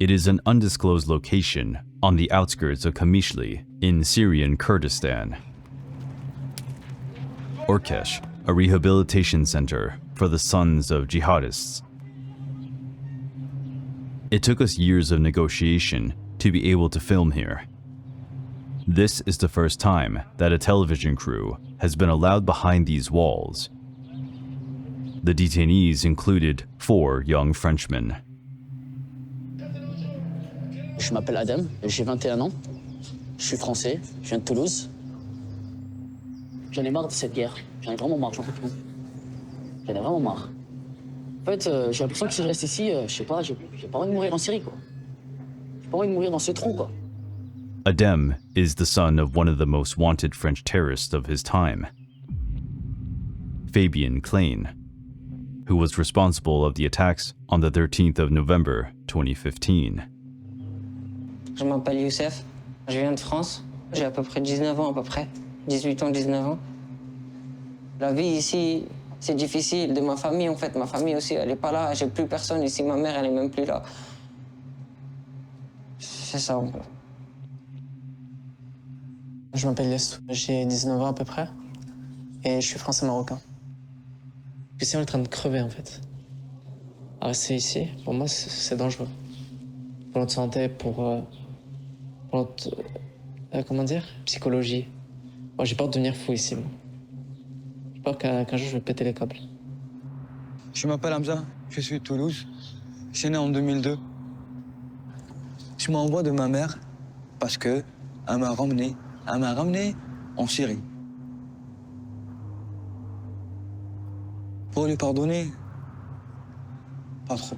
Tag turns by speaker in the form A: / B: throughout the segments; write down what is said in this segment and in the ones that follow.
A: It is an undisclosed location on the outskirts of Qamishli in Syrian Kurdistan. Orkesh, a rehabilitation center for the sons of jihadists. It took us years of negotiation to be able to film here. This is the first time that a television crew has been allowed behind these walls. The detainees included 4 young Frenchmen.
B: Je m'appelle Adam, j'ai 21 ans, je suis français, je viens de Toulouse. J'en ai marre de cette guerre, j'en ai vraiment marre, j'en peux plus. J'en ai vraiment marre. En fait, j'ai l'impression que si je reste ici, je sais pas, j'ai pas envie de mourir en Syrie, quoi. J'ai pas envie de mourir dans ce trou, quoi.
A: Adem is the son of one of the most wanted French terrorists of his time, Fabien Klein, who was responsible of the attacks on the 13th of November 2015.
C: Je m'appelle Youssef, je viens de France. J'ai à peu près 19 ans, 18 ans, 19 ans. La vie ici, c'est difficile. De ma famille, en fait, ma famille aussi, elle est pas là. J'ai plus personne ici. Ma mère, elle est même plus là. C'est ça, en fait.
D: Je m'appelle Yassou, j'ai 19 ans à peu près, et je suis français-marocain. Je suis en train de crever, en fait. Rester ici, pour moi, c'est dangereux. Pour notre santé, pour notre... comment dire, psychologie. Moi, j'ai peur de devenir fou ici, moi. J'ai peur qu'un jour, je vais péter les câbles.
E: Je m'appelle Hamza, je suis de Toulouse. Je suis né en 2002. Je m'envoie de ma mère parce qu'elle m'a ramené en Syrie. Pour lui pardonner, pas trop.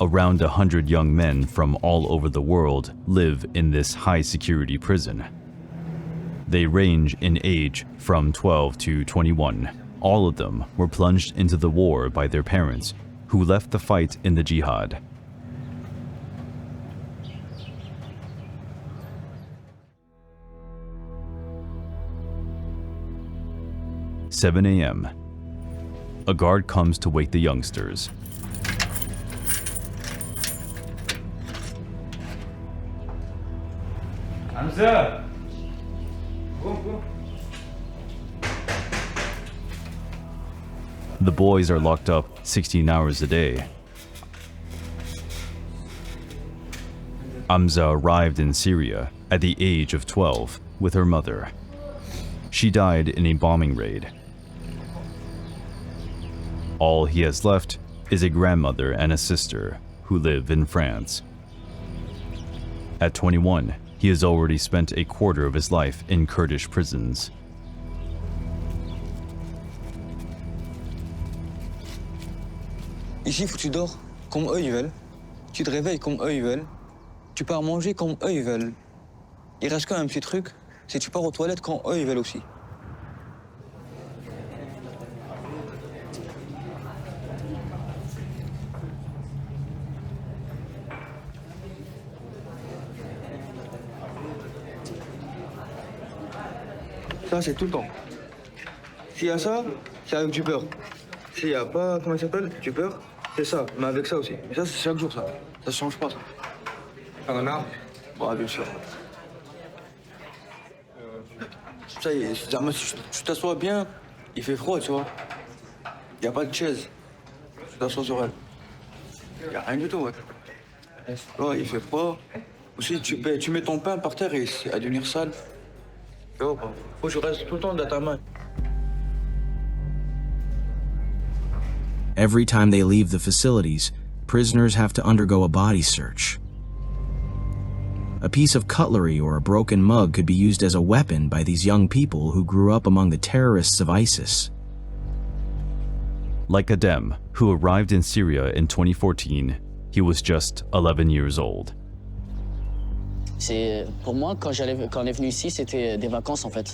A: Around 100 young men from all over the world live in this high-security prison. They range in age from 12 to 21. All of them were plunged into the war by their parents, who left the fight in the jihad. – 7 a.m. A guard comes to wake the youngsters.
F: Hamza! Go.
A: The boys are locked up 16 hours a day. Hamza arrived in Syria at the age of 12 with her mother. She died in a bombing raid. All he has left is a grandmother and a sister who live in France. At 21, he has already spent a quarter of his life in Kurdish prisons.
E: Ici, faut que tu dors comme eux ils veulent. Tu te réveilles comme eux ils veulent. Tu pars manger comme eux ils veulent. Il reste quand même un petit truc, c'est que tu pars aux toilettes quand eux ils veulent aussi. Ça, c'est tout le temps. S'il y a ça, c'est avec du beurre. S'il n'y a pas, comment ça s'appelle, du beurre, c'est ça, mais avec ça aussi. Mais ça, c'est chaque jour, ça. Ça ne change pas, ça. Ah, on a? Ouais, bien sûr. Ça y est, si tu t'assois bien, il fait froid, tu vois. Il n'y a pas de chaise. Tu t'assois sur elle. Il n'y a rien du tout, ouais. Ouais, il fait froid. Aussi, tu mets ton pain par terre et il va devenir sale. Faut que je reste tout le temps dans ta main.
G: Every time they leave the facilities, prisoners have to undergo a body search. A piece of cutlery or a broken mug could be used as a weapon by these young people who grew up among the terrorists of ISIS.
A: Like Adem, who arrived in Syria in 2014, he was just 11 years old.
B: Pour moi, quand on est venu ici, c'était des vacances en fait.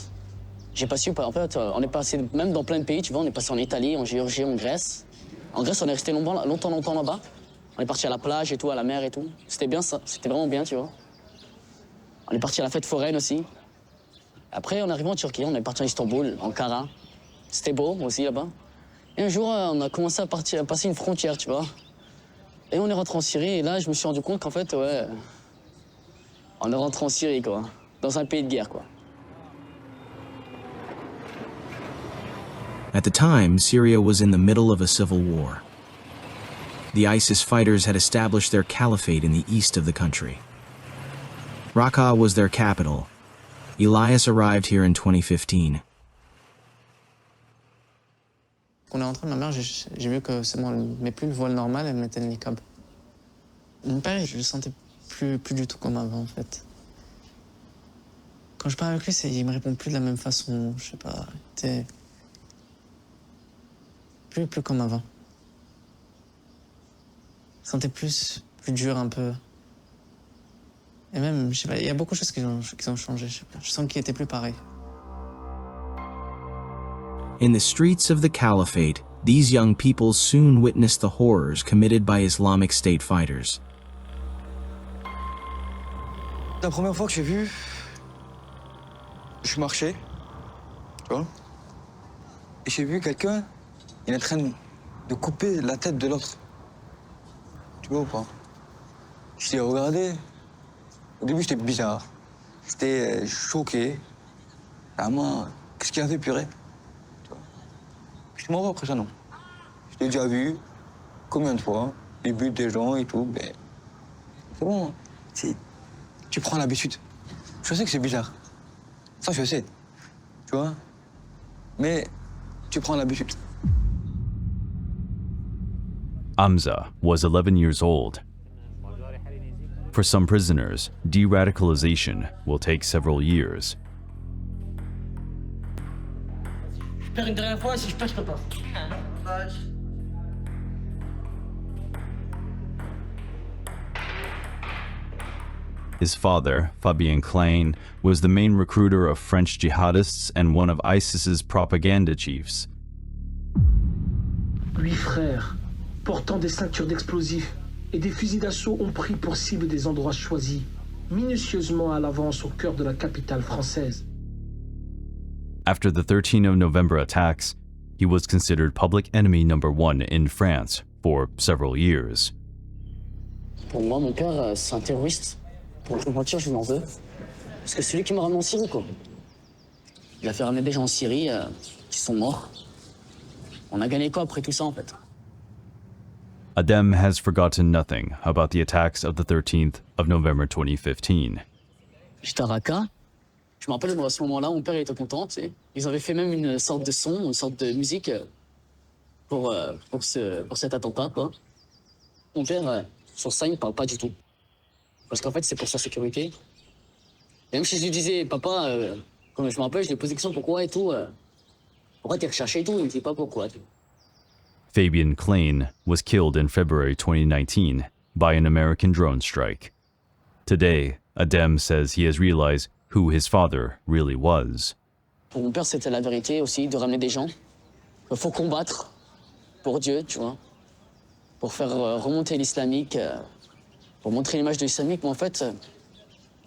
B: J'ai pas su, en fait, on est passé même dans plein de pays, tu vois, on est passé en Italie, en Géorgie, en Grèce. En Grèce, on est resté longtemps là-bas. On est parti à la plage et tout, à la mer et tout. C'était bien ça, c'était vraiment bien, tu vois. On est parti à la fête foraine aussi. Après, on est arrivé en Turquie, on est parti à Istanbul, Ankara. C'était beau aussi là-bas. Et un jour, on a commencé à passer une frontière, tu vois. Et on est rentré en Syrie, et là, je me suis rendu compte qu'en fait, ouais, on est rentré en Syrie, quoi. Dans un pays de guerre, quoi.
G: At the time, Syria was in the middle of a civil war. The ISIS fighters had established their caliphate in the east of the country. Raqqa was their capital. Elias arrived here in 2015.
D: Quand on est rentré, ma mère, j'ai vu que c'est bon, elle met plus le voile normal, elle mettait le niqab. Mon père, je le sentais plus du tout comme avant, en fait. Quand je parle avec lui, il me répond plus de la même façon, je sais pas. Plus comme avant. Je sentais plus dur un peu. Et même, je sais pas, il y a beaucoup de choses qui ont changé, je sais pas. Je sens qu'il était plus pareil.
G: In the streets of the caliphate, these young people soon witnessed the horrors committed by Islamic State fighters.
E: La première fois que j'ai vu, je marchais, tu vois, et j'ai vu quelqu'un, il est en train de couper la tête de l'autre. Tu vois ou pas? Je l'ai regardé. Au début, j'étais bizarre. J'étais choqué. Vraiment, qu'est-ce qu'il a fait, purée? Tu vois. Je suis mort après ça, non. Je l'ai déjà vu, combien de fois, il bute des gens et tout, mais c'est bon. Tu prends l'habitude. Je sais que c'est bizarre. Ça, je sais. Tu vois? Mais tu prends l'habitude.
A: Hamza was 11 years old. For some prisoners, de-radicalization will take several years.
B: Je perds une dernière fois, si je perds, je peux pas.
A: His father, Fabien Klein, was the main recruiter of French jihadists and one of ISIS's propaganda chiefs.
H: 8 frères, portant des ceintures d'explosifs et des fusils d'assaut ont pris pour cible des endroits choisis, minutieusement à l'avance au cœur de la capitale française.
A: After the 13 of November attacks, he was considered public enemy number 1 in France for several years.
B: Pour moi, mon père, c'est un terroriste. Pour le mentir, je lui en veux. Parce que c'est lui qui m'a ramené en Syrie, quoi. Il a fait ramener des gens en Syrie qui sont morts. On a gagné quoi après tout ça, en fait?
A: Adem has forgotten nothing about the attacks of the 13th of November 2015.
B: J'étais à Raqqa. Je me rappelle, à ce moment-là, mon père il était content, tu sais. Ils avaient fait même une sorte de son, une sorte de musique pour cet attentat, quoi. Mon père, sur ça, il ne parle pas du tout. Parce qu'en fait, c'est pour sa sécurité. Et même si je lui disais, papa, quand je me rappelle, je lui ai posé des questions, pourquoi et tout. Pourquoi t'es recherché et tout? Il ne dit pas pourquoi.
A: Fabien Klein was killed in February 2019 by an American drone strike. Today, Adem says he has realized who his father really was.
B: Pour mon père, c'était la vérité aussi, de ramener des gens. Il faut combattre pour Dieu, tu vois. Pour faire remonter l'islamique, pour montrer l'image de l'islamique. Mais en fait,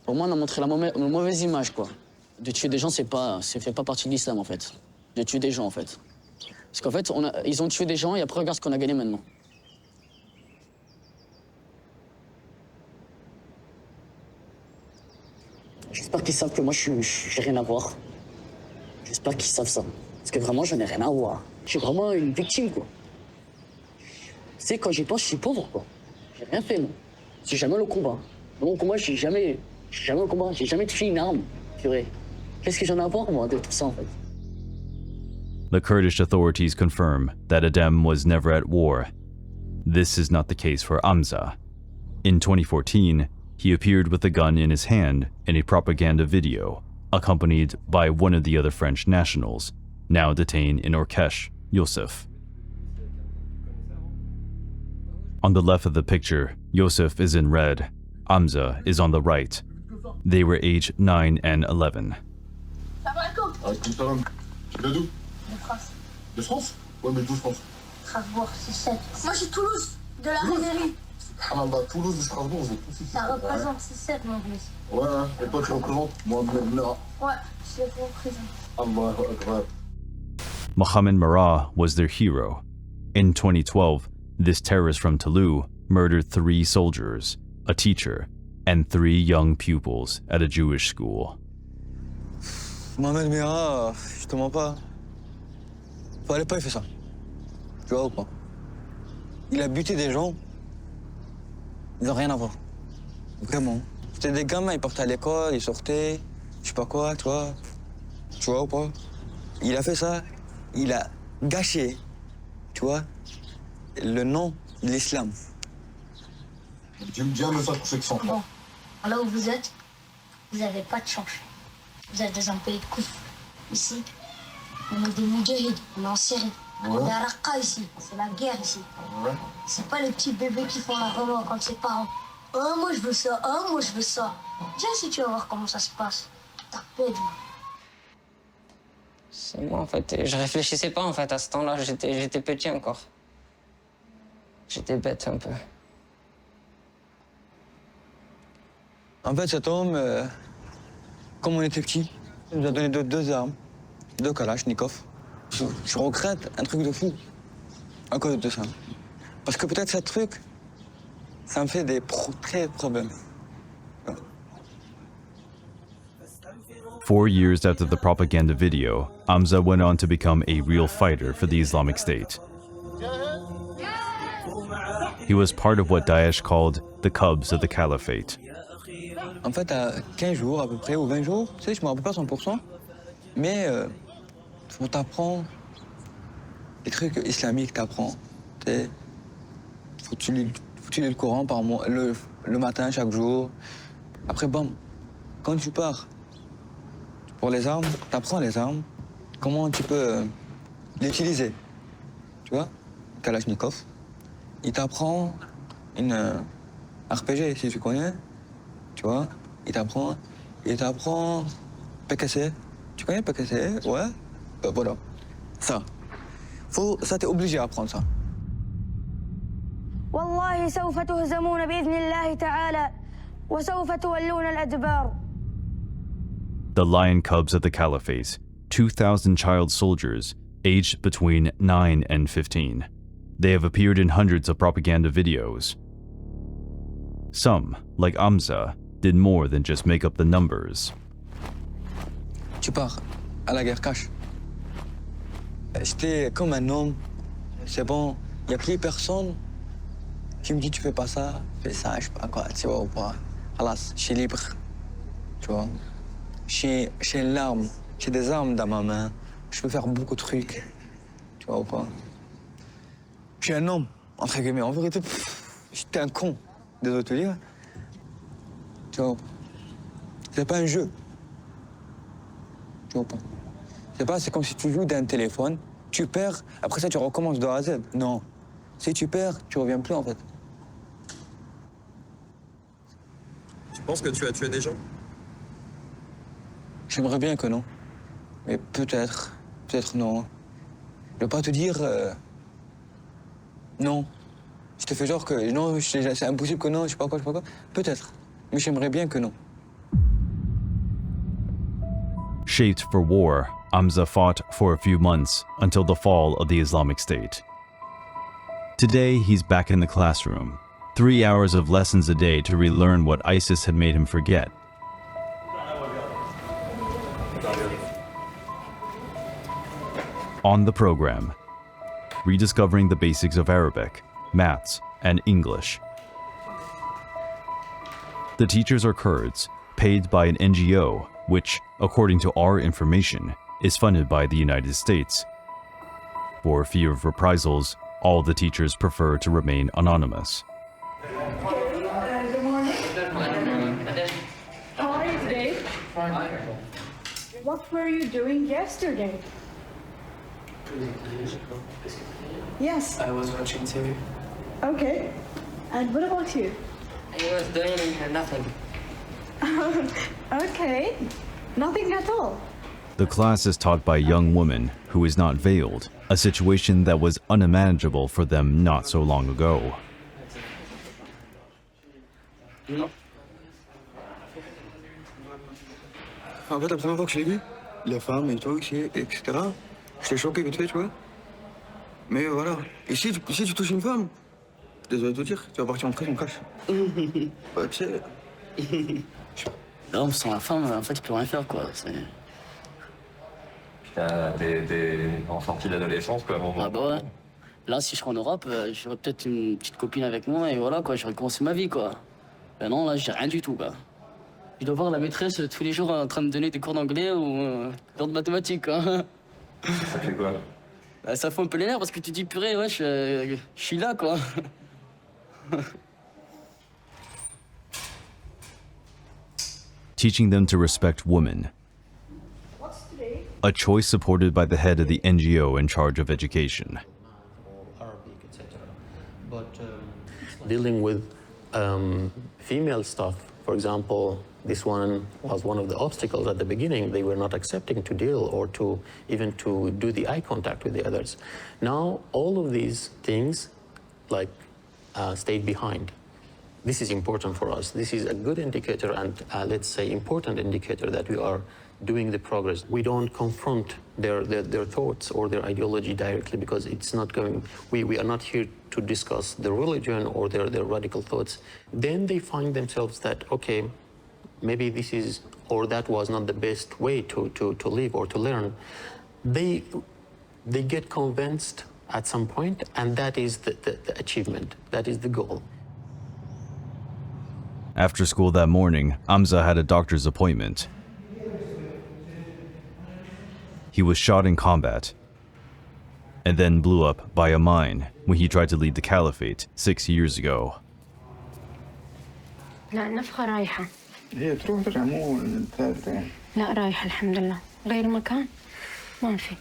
B: pour moi, on a montré la mauvaise image, quoi. De tuer des gens, ça fait pas partie de l'islam, en fait. De tuer des gens, en fait. Parce qu'en fait, ils ont tué des gens et après, regarde ce qu'on a gagné maintenant. J'espère qu'ils savent que moi, j'ai rien à voir. J'espère qu'ils savent ça. Parce que vraiment, je n'ai rien à voir. Je suis vraiment une victime, quoi. Tu sais, quand j'y pense, je suis pauvre, quoi. J'ai rien fait, moi. J'ai jamais le combat. Mon combat, j'ai jamais le combat. J'ai jamais touché une arme. Purée. Qu'est-ce que j'en ai à voir, moi, de tout ça, en fait?
A: The Kurdish authorities confirm that Adem was never at war. This is not the case for Hamza. In 2014, he appeared with a gun in his hand in a propaganda video, accompanied by one of the other French nationals, now detained in Orkesh, Youssef. On the left of the picture, Youssef is in red. Hamza is on the right. They were aged 9 and 11.
I: De France.
J: De France? Ouais, mais d'où France?
I: Strasbourg, c'est 7. Moi, j'ai Toulouse, de la mairie.
J: Ah, bah, Toulouse et Strasbourg, j'ai tous ici.
I: Ça représente, c'est 7, mon fils.
J: Ouais, et toi, tu représentes? Moi, Mera.
I: Ouais, je les représente.
J: Allah Akbar.
A: Mohamed Merah was their hero. In 2012, this terrorist from Toulouse murdered 3 soldiers, a teacher, and 3 young pupils at a Jewish school.
E: Mohamed Merah, je te mens pas. Fallait pas, il fait ça. Tu vois ou pas? Il a buté des gens. Ils n'ont rien à voir. Vraiment. C'était des gamins, ils partaient à l'école, ils sortaient, je sais pas quoi, tu vois. Tu vois ou pas? Il a fait ça, il a gâché, tu vois, le nom de l'islam.
J: J'aime bien me faire coucher de sang.
I: Bon, là où vous êtes, vous n'avez pas de chance. Vous êtes dans un pays de coups. Ici, on est des moudjahids, on est en Syrie. On est à Raqqa ici, c'est la guerre ici.
J: Ouais.
I: C'est pas les petits bébés qui font la remorque comme ses parents. Oh, moi je veux ça, oh, moi je veux ça. Tiens, si tu vas voir comment ça se passe. T'as peur.
C: C'est moi en fait. Je réfléchissais pas en fait à ce temps-là. J'étais petit encore. J'étais bête un peu.
E: En fait, cet homme, comme on était petit, il nous a donné 2 armes, 2 kalachnikovs. Je regrette un truc de fou à cause de ça. Parce que peut-être ce truc, ça me fait des très problèmes.
A: 4 years after the propaganda video, Hamza went on to become a real fighter for the Islamic State. He was part of what Daesh called the Cubs of the Caliphate.
E: En fait, à 15 jours à peu près, ou 20 jours, tu sais, je me rappelle pas 100%, mais on t'apprend les trucs islamiques, t'apprends. Tu sais, faut que tu lis le Coran par mois, le matin, chaque jour. Après, bam, quand tu pars pour les armes, t'apprends les armes, comment tu peux l'utiliser. Tu vois, Kalachnikov. Il t'apprend une RPG, si tu connais. Tu vois, il t'apprend PKC. Tu connais PKC? Ouais. Voilà. Ça. Ça, t'es obligé à apprendre ça.
I: والله سوف تهزمون بإذن الله تعالى وسوف تولون الأدبار.
A: The Lion Cubs of the Caliphate, 2,000 child soldiers aged between 9 and 15. They have appeared in hundreds of propaganda videos. Some, like Hamza, did more than just make up the numbers.
E: Tu pars à la guerre cash. J'étais comme un homme. C'est bon, il n'y a plus personne qui me dit tu fais pas ça, fais ça, je sais pas quoi, tu vois ou pas. Halas, je suis libre. Tu vois. J'ai une arme, j'ai des armes dans ma main. Je peux faire beaucoup de trucs. Tu vois ou pas. Je suis un homme, entre guillemets. En vérité, j'étais un con. Désolé de te dire. Tu vois. C'est pas un jeu. Tu vois pas. C'est comme si tu joues d'un téléphone, tu perds, après ça tu recommences de A à Z. Non. Si tu perds, tu reviens plus en fait.
K: Tu penses que tu as tué des gens?
E: J'aimerais bien que non. Mais peut-être non. Je vais pas te dire non. Je te fais genre que non, c'est impossible que non, je sais pas quoi. Peut-être. Mais j'aimerais bien que non.
A: Shaped for war, Hamza fought for a few months until the fall of the Islamic State. Today, he's back in the classroom. 3 hours of lessons a day to relearn what ISIS had made him forget. On the program, rediscovering the basics of Arabic, maths, and English. The teachers are Kurds, paid by an NGO, which, according to our information, is funded by the United States. For fear of reprisals, all the teachers prefer to remain anonymous.
L: Good morning. How are you today? What were you doing yesterday? Yes.
D: I was watching TV.
L: Okay. And what about you?
C: I was doing nothing.
L: Okay. Nothing at all.
A: The class is taught by a young woman who is not veiled, a situation that was unimaginable for them not so long ago.
E: En fait, la première fois que je l'ai vu, les femmes et tout, etc., j'étais choqué vite fait, tu vois. Mais voilà. Et si tu touches une femme, Désolé de te dire, tu vas partir en prison, cash. Bah, tu sais.
B: Là, on me sent la femme, en fait, il peut rien faire, quoi.
K: T'es en sortie d'adolescence, quoi, à un moment.
B: Ah bah ouais. Là, si je serais en Europe, j'aurais peut-être une petite copine avec moi et voilà, quoi, j'aurais commencé ma vie, quoi. Ben non, là, j'ai rien du tout, quoi. Je dois voir la maîtresse tous les jours en train de me donner des cours d'anglais ou cours de mathématiques, quoi.
K: Ça fait quoi?
B: Bah, ça fout un peu les nerfs parce que tu dis, purée, ouais, je suis là, quoi.
A: Teaching them to respect women. A choice supported by the head of the NGO in charge of education.
M: Dealing with female stuff, for example, this one was one of the obstacles at the beginning. They were not accepting to deal or to even to do the eye contact with the others. Now, all of these things like stayed behind. This is important for us. This is a good indicator and let's say important indicator that we are doing the progress. We don't confront their thoughts or their ideology directly because it's not going, we are not here to discuss the religion or their radical thoughts. Then they find themselves that, okay, maybe this is or that was not the best way to live or to learn. They get convinced at some point, and that is the achievement, that is the goal.
A: After school that morning, Amza had a doctor's appointment. He was shot in combat and then blew up by a mine when he tried to lead the caliphate 6 years ago.
N: لا نفخة رايحة.
E: هي تروح ترجع مو ثابتة يعني.
N: لا رايحة الحمد لله. غير مكان ما في.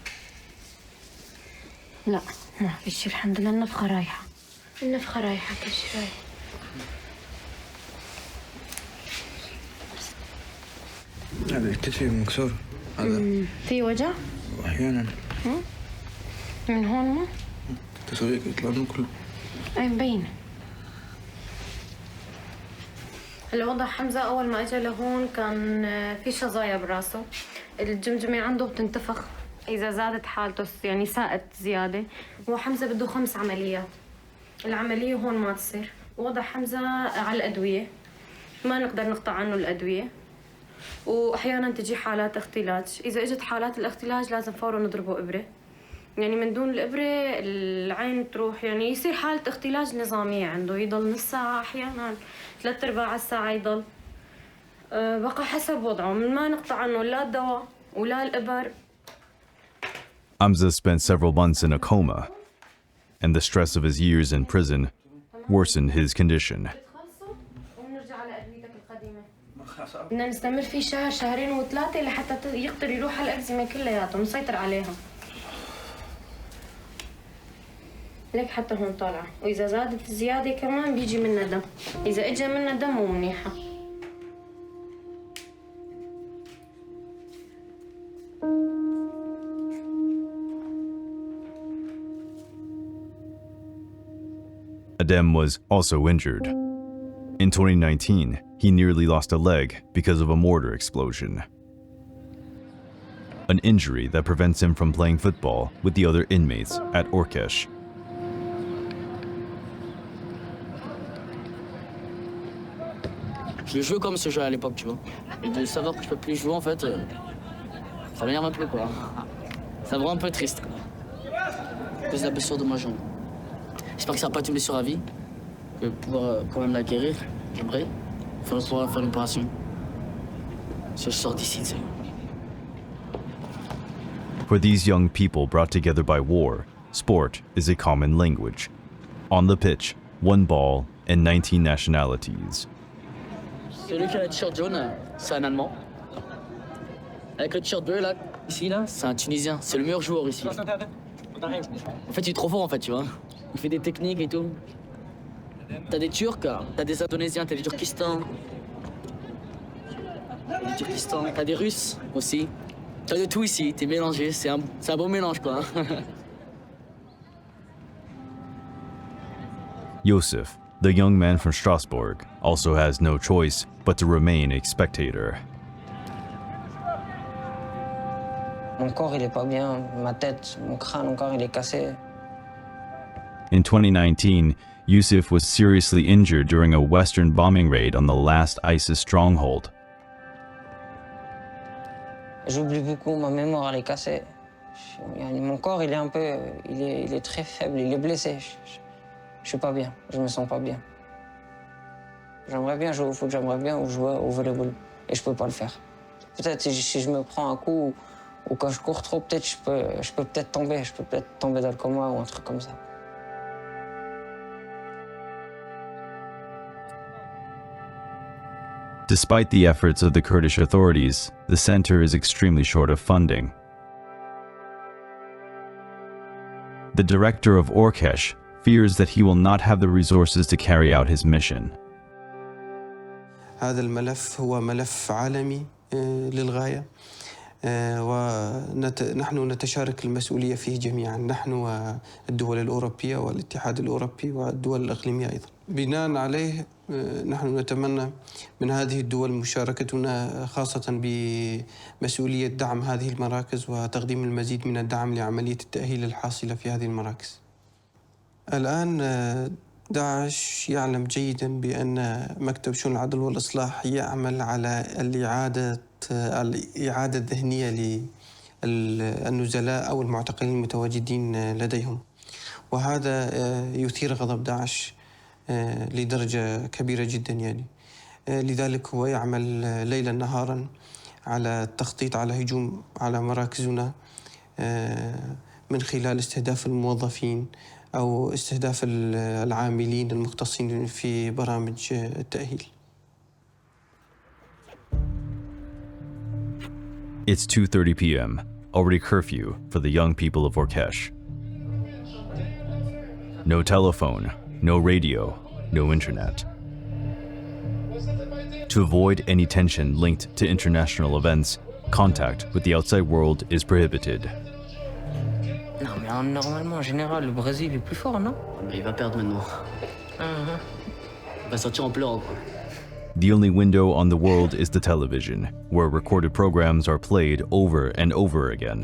N: لا ما في شيء الحمد لله النفخة رايحة. النفخة رايحة كل شيء رايح.
E: هذا الكتفي مكسور. هذا.
N: في وجع؟
E: أحيانا.
N: من هون ما؟
E: تسويق يطلع من كله.
N: أي مبين. الوضع حمزة أول ما أجى لهون كان في شظايا براسه، الجمجمة عنده بتنتفخ إذا زادت حالته يعني ساءت زيادة، وحمزة بده 5 عمليات. العملية هون ما تصير، وضع حمزة على الأدوية، ما نقدر نقطع عنه الأدوية، وأحياناً تجي حالات اختلاج، إذا إجت حالات الاختلاج لازم فوراً نضربه إبرة. يعني من دون الإبرة العين تروح، يعني يصير حالة اختلاج نظامية عنده، يضل نص ساعة أحياناً 3/4 الساعة يضل. بقى حسب وضعه، من ما نقطع عنه لا الدواء ولا الإبر.
A: Amza spent several months in a coma, and the stress of his years in prison worsened his condition.
N: بدنا نستمر فيه شهر 2 و3 لحتى يقدر يروح على الأكزيما كلياتهم نسيطر عليها. ليك حتى هون طالعة، وإذا زادت زيادة كمان بيجي منها دم، إذا إجا منها دم مو منيحة.
A: Adem was also injured. In 2019, he nearly lost a leg because of a mortar explosion. An injury that prevents him from playing football with the other inmates at Orkesh.
B: Je joue comme ce jeu à l'époque, tu vois. Et de savoir que je peux plus jouer, en fait, ça m'énerve un peu, quoi. Ça me rend un peu triste, quoi. À cause de la blessure de ma jambe. J'espère que ça va pas être une blessure à vie. Je vais pouvoir quand même la guérir, j'aimerais. Il faudrait pouvoir faire une opération. Si je sors d'ici, tu sais.
A: For these young people brought together by war, sport is a common language. On the pitch, 1 ball and 19 nationalities.
B: Celui qui a le t-shirt jaune, c'est un Allemand. Avec le t-shirt bleu, là, ici, là, c'est un Tunisien. C'est le meilleur joueur ici. En fait, il est trop fort, en fait, tu vois. Il fait des techniques et tout. T'as des Turcs, t'as des Indonésiens, t'as des Turkistan. T'as des Russes aussi. T'as de tout ici, t'es mélangé. C'est un bon mélange, quoi.
A: Yosef, the young man from Strasbourg, also has no choice but to remain a spectator.
C: Mon corps, il est pas bien. Ma tête, mon crâne encore, il est cassé.
A: In 2019, Yusuf was seriously injured during a Western bombing raid on the last ISIS stronghold.
C: J'oublie beaucoup, ma mémoire elle est cassée. Mon corps il est un peu, il est très faible, il est blessé. Je suis pas bien, je me sens pas bien. J'aimerais bien jouer au foot, j'aimerais bien jouer au volleyball et je peux pas le faire. Peut-être si je me prends un coup ou quand je cours trop, peut-être je peux peut-être tomber dans le coma ou un truc comme ça.
A: Despite the efforts of the Kurdish authorities, the center is extremely short of funding. The director of Orkesh fears that he will not have the resources to carry out his mission.
O: هذا الملف هو ملف عالمي للغاية ونحن نتشارك المسؤولية فيه جميعا، نحن والدول الأوروبية والاتحاد الأوروبي والدول الإقليمية أيضا. بناء عليه نحن نتمنى من هذه الدول مشاركتنا خاصة بمسؤولية دعم هذه المراكز وتقديم المزيد من الدعم لعملية التأهيل الحاصلة في هذه المراكز. الآن داعش يعلم جيدا بأن مكتب شؤون العدل والإصلاح يعمل على الإعادة الذهنية للنزلاء أو المعتقلين المتواجدين لديهم، وهذا يثير غضب داعش لدرجة كبيرة جدا يعني. لذلك هو يعمل ليلا نهارا على التخطيط على هجوم على مراكزنا من خلال استهداف الموظفين أو استهداف العاملين المختصين في برامج التأهيل.
A: It's 2:30 p.m., already curfew for the young people of Orkesh. No telephone, no radio, no internet. To avoid any tension linked to international events, contact with the outside world is prohibited.
C: Non, mais normalement, en général, le Brésil est plus fort, non?
B: Mais il va perdre maintenant. Il va sortir en pleurant, quoi.
A: The only window on the world is the television, where recorded programs are played over and over again.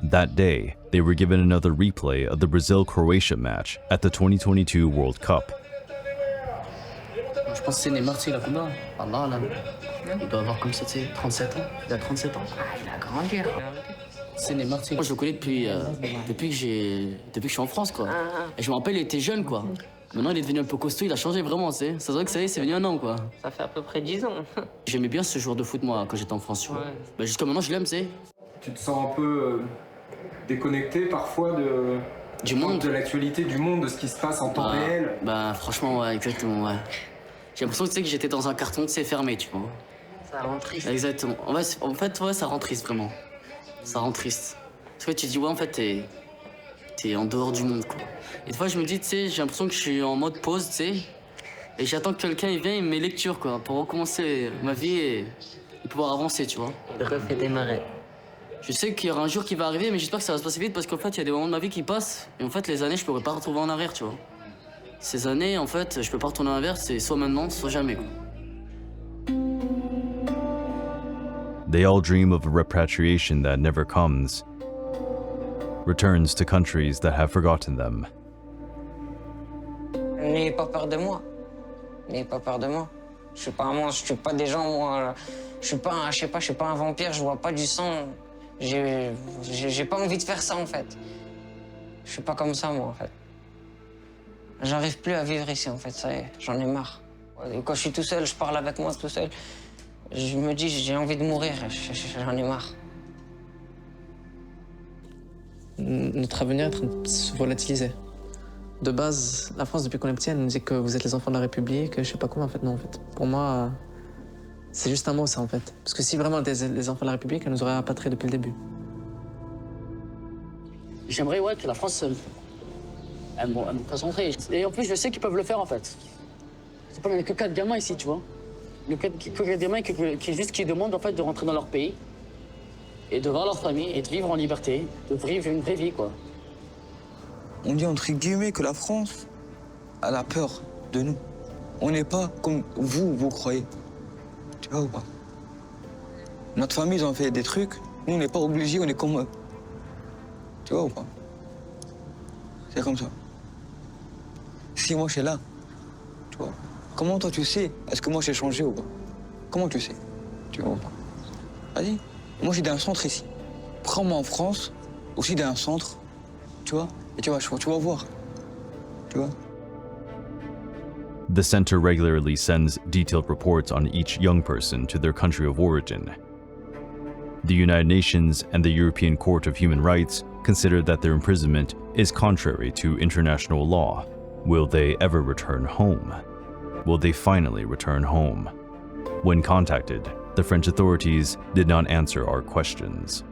A: That day, they were given another replay of the Brazil-Croatia match at the 2022 World Cup.
B: Je pense que c'est Neymar, tu sais, il a combien? Allah, là. Il doit avoir comme ça, tu sais, 37 ans. Il a 37 ans.
C: Ah, il a grandi.
B: C'est Neymar, tu sais. Moi, je le connais depuis que je suis en France, quoi. Et je me rappelle, il était jeune, quoi. Maintenant, il est devenu un peu costaud, il a changé vraiment, tu sais. Ça se voit que ça y est, c'est venu un an, quoi.
C: Ça fait à peu près 10 ans.
B: J'aimais bien ce joueur de foot, moi, quand j'étais en France, tu vois. Bah, jusqu'à maintenant, je l'aime, tu sais.
P: Tu te sens un peu déconnecté parfois
B: du monde,
P: de l'actualité, du monde, de ce qui se passe en temps réel?
B: Bah, franchement, ouais, exactement, ouais. J'ai l'impression, tu sais, que j'étais dans un carton, tu sais, fermé, tu vois.
C: Ça rend triste.
B: Exactement. En fait, ouais, ça rend triste, vraiment. Ça rend triste. Parce que tu te dis, ouais, en fait, t'es en dehors du monde, quoi. Et des fois, je me dis, tu sais, j'ai l'impression que je suis en mode pause, tu sais, et j'attends que quelqu'un il vienne et me met lecture, quoi, pour recommencer ma vie et pouvoir avancer, tu vois.
C: Le refait démarrer.
B: Je sais qu'il y aura un jour qui va arriver, mais j'espère que ça va se passer vite parce qu'en fait, il y a des moments de ma vie qui passent et en fait, les années, je pourrais pas retrouver en arrière, tu vois. Ces années, en fait, je peux pas retourner en arrière, c'est soit maintenant, soit jamais, quoi.
A: They all dream of a repatriation that never comes, returns to countries that have forgotten them.
C: N'ayez pas peur de moi. N'ayez pas peur de moi. Je suis pas un monstre, je tue pas des gens, moi. Je suis pas un vampire, je vois pas du sang. J'ai pas envie de faire ça, en fait. Je suis pas comme ça, moi, en fait. J'arrive plus à vivre ici, en fait, ça y est, j'en ai marre. Et quand je suis tout seul, je parle avec moi tout seul. Je me dis, j'ai envie de mourir, j'en ai marre.
D: Notre avenir est en train de se volatiliser. De base, la France, depuis qu'on est petit, elle nous dit que vous êtes les enfants de la République, je sais pas comment, en fait, non, en fait. Pour moi, c'est juste un mot, ça, en fait. Parce que si vraiment on était les enfants de la République, elle nous aurait rapatriés depuis le début.
B: J'aimerais, ouais, que la France, elle me fasse rentrer. Et en plus, je sais qu'ils peuvent le faire, en fait. C'est pas, il n'y a que 4 gamins ici, tu vois. Il n'y a que 4 gamins qui demandent, en fait, de rentrer dans leur pays et de voir leur famille et de vivre en liberté, de vivre une vraie vie, quoi.
E: On dit entre guillemets que la France, elle a peur de nous. On n'est pas comme vous croyez. Tu vois ou pas? Notre famille, ils ont fait des trucs. Nous, on n'est pas obligés, on est comme eux. Tu vois ou pas? C'est comme ça. si moi je suis là, tu vois. Comment toi tu sais, est-ce que moi j'ai changé ou pas? Comment tu sais? Tu vois pas. Vas-y, moi j'ai un centre ici. Prends-moi en France, aussi d'un centre, tu vois, et tu vas voir, tu vois.
A: The center regularly sends detailed reports on each young person to their country of origin. The United Nations and the European Court of Human Rights consider that their imprisonment is contrary to international law. Will they ever return home? Will they finally return home? When contacted, the French authorities did not answer our questions.